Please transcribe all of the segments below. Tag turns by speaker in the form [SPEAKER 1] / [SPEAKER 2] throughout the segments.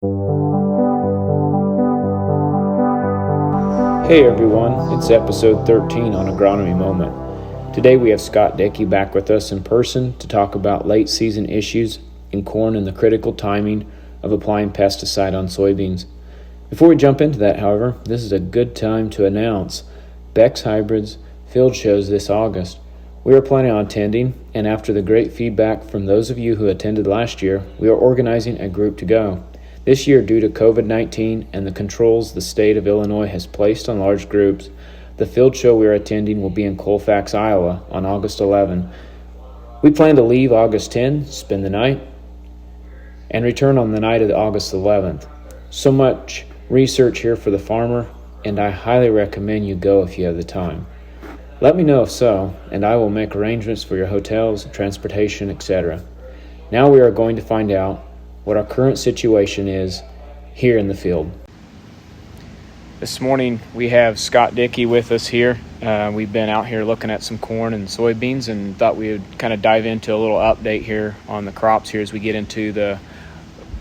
[SPEAKER 1] Hey everyone, it's episode 13 on Agronomy Moment. Today we have Scott Dickey back with us in person to talk about late season issues in corn and the critical timing of applying pesticide on soybeans. Before we jump into that, however, this is a good time to announce Beck's Hybrids field shows this August. We are planning on attending, and after the great feedback from those of you who attended last year, we are organizing a group to go. This year, due to COVID-19 and the controls the state of Illinois has placed on large groups, the field show we are attending will be in Colfax, Iowa on August 11. We plan to leave August 10, spend the night, and return on the night of August 11th. So much research here for the farmer, and I highly recommend you go if you have the time. Let me know if so, and I will make arrangements for your hotels, transportation, etc. Now we are going to find out what our current situation is here in the field. This morning we have Scott Dickey with us here. We've been out here looking at some corn and soybeans and thought we would kind of dive into a little update here on the crops here as we get into the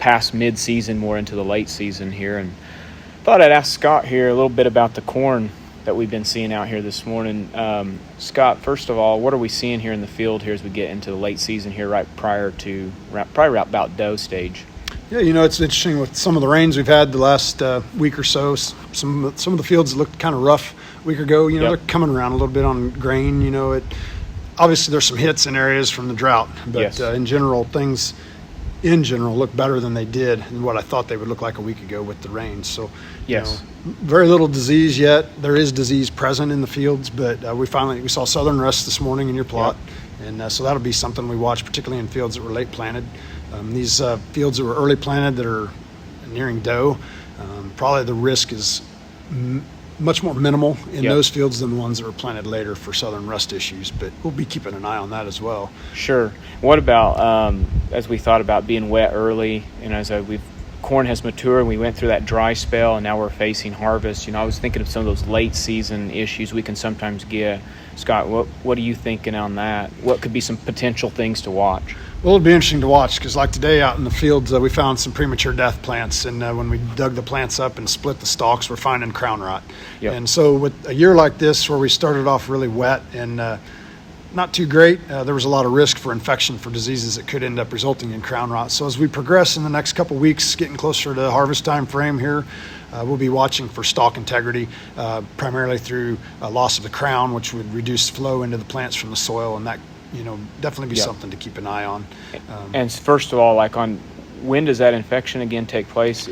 [SPEAKER 1] past mid-season, more into the late season here. And thought I'd ask Scott here a little bit about the corn that we've been seeing out here this morning. Scott, first of all, what are we seeing here in the field here as we get into the late season here right prior to probably about dough stage?
[SPEAKER 2] Yeah, it's interesting with some of the rains we've had the last week or so. Some of the fields looked kind of rough a week ago. They're coming around a little bit on grain. Obviously there's some hits in areas from the drought, but
[SPEAKER 1] yes.
[SPEAKER 2] In general look better than they did and what I thought they would look like a week ago with the rain. So,
[SPEAKER 1] yes.
[SPEAKER 2] Very little disease yet. There is disease present in the fields, but we saw southern rust this morning in your plot, and so that'll be something we watch, particularly in fields that were late planted. These fields that were early planted that are nearing dough, probably the risk is much more minimal in those fields than the ones that were planted later for southern rust issues, but we'll be keeping an eye on that as well.
[SPEAKER 1] Sure. What about as we thought about being wet early, and as corn has matured, we went through that dry spell, and now we're facing harvest. I was thinking of some of those late season issues we can sometimes get. Scott, what are you thinking on that? What could be some potential things to watch?
[SPEAKER 2] Well, it'll be interesting to watch because like today out in the fields, we found some premature death plants, and when we dug the plants up and split the stalks, we're finding crown rot. Yep. And so with a year like this where we started off really wet and not too great, there was a lot of risk for infection for diseases that could end up resulting in crown rot. So as we progress in the next couple of weeks, getting closer to the harvest time frame here, we'll be watching for stalk integrity, primarily through loss of the crown, which would reduce flow into the plants from the soil, and that definitely be something to keep an eye on.
[SPEAKER 1] And first of all, when does that infection again take place?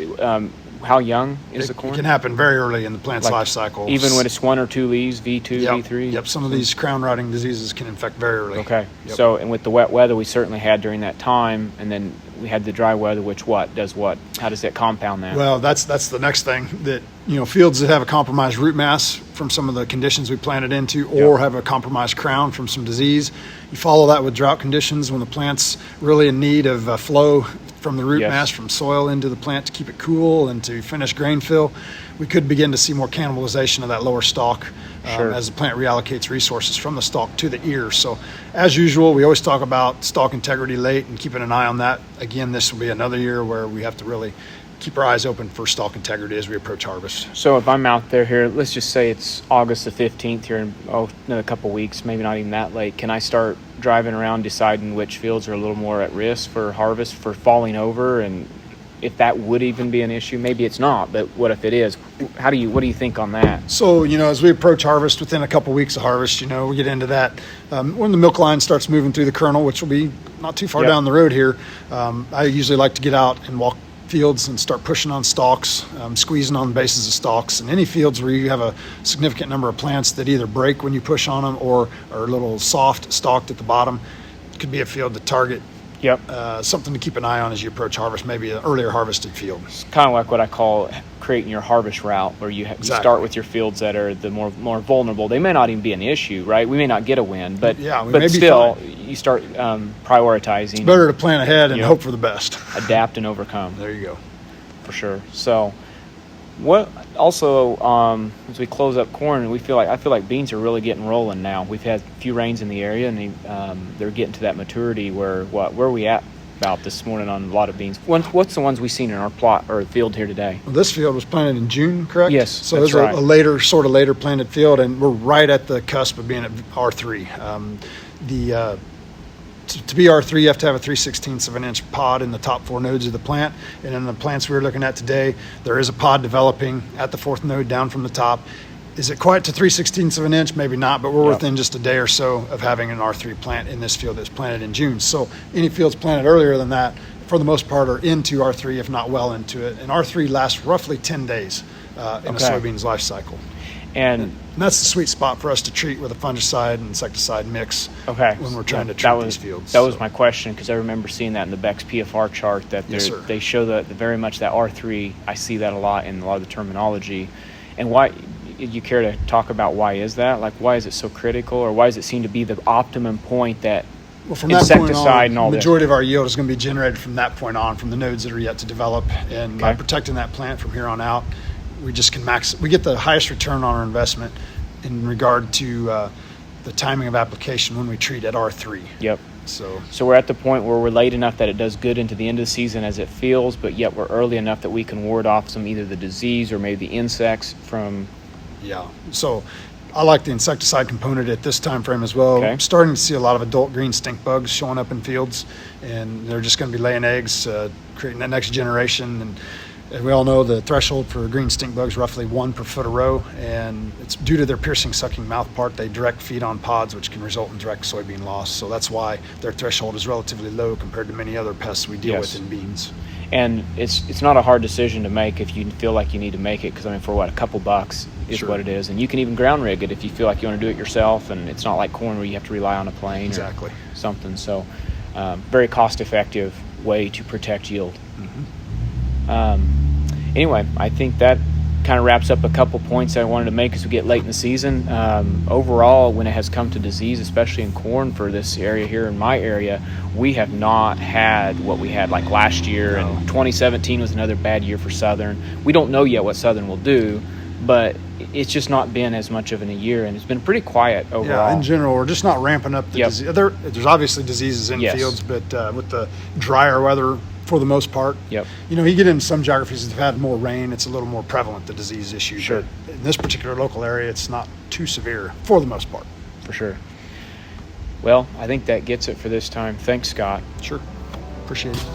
[SPEAKER 1] How young is the corn?
[SPEAKER 2] It can happen very early in the plant's life cycle.
[SPEAKER 1] Even when it's 1 or 2 leaves, V2, V3?
[SPEAKER 2] Yep, some of these crown rotting diseases can infect very early.
[SPEAKER 1] Okay,
[SPEAKER 2] yep.
[SPEAKER 1] So, and with the wet weather we certainly had during that time, and then we had the dry weather, which does what? How does that compound that?
[SPEAKER 2] Well, that's the next thing, that fields that have a compromised root mass from some of the conditions we planted into, or have a compromised crown from some disease. You follow that with drought conditions when the plant's really in need of flow from the root mass from soil into the plant to keep it cool and to finish grain fill. We could begin to see more cannibalization of that lower stalk as the plant reallocates resources from the stalk to the ear. So as usual, we always talk about stalk integrity late and keeping an eye on that. Again, this will be another year where we have to really keep our eyes open for stalk integrity as we approach harvest.
[SPEAKER 1] So if I'm out there here, let's just say it's August the 15th here in another couple weeks, maybe not even that late. Can I start driving around deciding which fields are a little more at risk for harvest, for falling over, and if that would even be an issue? Maybe it's not, but what if it is? What do you think on that?
[SPEAKER 2] So, as we approach harvest, within a couple weeks of harvest, we get into that. When the milk line starts moving through the kernel, which will be not too far down the road here, I usually like to get out and walk fields and start pushing on stalks, squeezing on the bases of stalks. And any fields where you have a significant number of plants that either break when you push on them or are a little soft stalked at the bottom, it could be a field to target. Something to keep an eye on as you approach harvest, maybe an earlier harvested field.
[SPEAKER 1] It's kind of like what I call creating your harvest route, where you start with your fields that are the more vulnerable. They may not even be an issue, right? We may not get a win, but still, you start prioritizing.
[SPEAKER 2] It's better to plan ahead and hope for the best.
[SPEAKER 1] Adapt and overcome.
[SPEAKER 2] There you go.
[SPEAKER 1] For sure. So, what also as we close up corn, I feel like beans are really getting rolling now. We've had a few rains in the area, and they're getting to that maturity where are we at about this morning on a lot of beans. What's the ones we've seen in our plot or field here today?
[SPEAKER 2] Well, this field was planted in June, correct?
[SPEAKER 1] Yes,
[SPEAKER 2] so
[SPEAKER 1] that's
[SPEAKER 2] it's
[SPEAKER 1] right.
[SPEAKER 2] a later planted field, and we're right at the cusp of being at R3. To be R3, you have to have a 3/16 of an inch pod in the top 4 nodes of the plant. And in the plants we were looking at today, there is a pod developing at the 4th node down from the top. Is it quite to 3/16 of an inch? Maybe not, but we're within just a day or so of having an R3 plant in this field that's planted in June. So any fields planted earlier than that, for the most part, are into R3, if not well into it. And R3 lasts roughly 10 days in a soybean's life cycle. And that's the sweet spot for us to treat with a fungicide and insecticide mix when we're trying to treat these fields.
[SPEAKER 1] That was my question, because I remember seeing that in the Beck's PFR chart, that they show that very much that R3. I see that a lot in a lot of the terminology. And why, you care to talk about why is that? Like, why is it so critical, or why does it seem to be the optimum point that
[SPEAKER 2] from
[SPEAKER 1] insecticide
[SPEAKER 2] that point on,
[SPEAKER 1] and all
[SPEAKER 2] the majority of our yield is going to be generated from that point on, from the nodes that are yet to develop. And by protecting that plant from here on out, we just can we get the highest return on our investment in regard to the timing of application when we treat at R3.
[SPEAKER 1] Yep.
[SPEAKER 2] So
[SPEAKER 1] we're at the point where we're late enough that it does good into the end of the season as it feels, but yet we're early enough that we can ward off either the disease or maybe the insects from.
[SPEAKER 2] Yeah. So I like the insecticide component at this time frame as well. I'm starting to see a lot of adult green stink bugs showing up in fields, and they're just going to be laying eggs, creating that next generation. And we all know the threshold for green stink bugs roughly 1 per foot a row, and it's due to their piercing, sucking mouth part. They direct feed on pods, which can result in direct soybean loss. So that's why their threshold is relatively low compared to many other pests we deal with in beans.
[SPEAKER 1] And it's not a hard decision to make if you feel like you need to make it, because for a couple bucks is what it is. And you can even ground rig it if you feel like you want to do it yourself, and it's not like corn where you have to rely on a plane or something. So very cost effective way to protect yield. Anyway, I think that kind of wraps up a couple points I wanted to make as we get late in the season. Overall, when it has come to disease, especially in corn for this area here in my area, we have not had what we had like last year. And 2017 was another bad year for Southern. We don't know yet what Southern will do, but it's just not been as much of in a year, and it's been pretty quiet overall.
[SPEAKER 2] Yeah, in general, we're just not ramping up the disease. There's obviously diseases in fields, but with the drier weather, for the most part. You get in some geographies that have had more rain, it's a little more prevalent, the disease issue. But in this particular local area, it's not too severe for the most part.
[SPEAKER 1] For sure. Well, I think that gets it for this time. Thanks, Scott.
[SPEAKER 2] Sure. Appreciate it.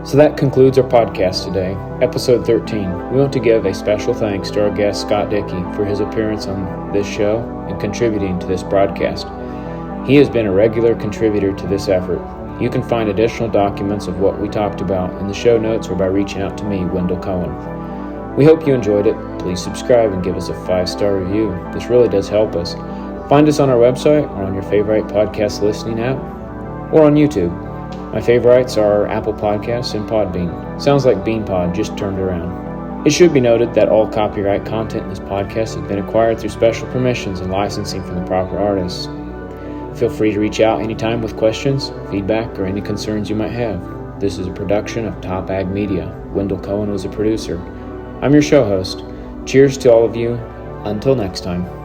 [SPEAKER 1] So that concludes our podcast today, episode 13. We want to give a special thanks to our guest, Scott Dickey, for his appearance on this show and contributing to this broadcast. He has been a regular contributor to this effort. You can find additional documents of what we talked about in the show notes or by reaching out to me, Wendell Cohen. We hope you enjoyed it. Please subscribe and give us a 5-star review. This really does help us. Find us on our website or on your favorite podcast listening app or on YouTube. My favorites are Apple Podcasts and Podbean. Sounds like BeanPod just turned around. It should be noted that all copyright content in this podcast has been acquired through special permissions and licensing from the proper artists. Feel free to reach out anytime with questions, feedback, or any concerns you might have. This is a production of Top Ag Media. Wendell Cohen was a producer. I'm your show host. Cheers to all of you. Until next time.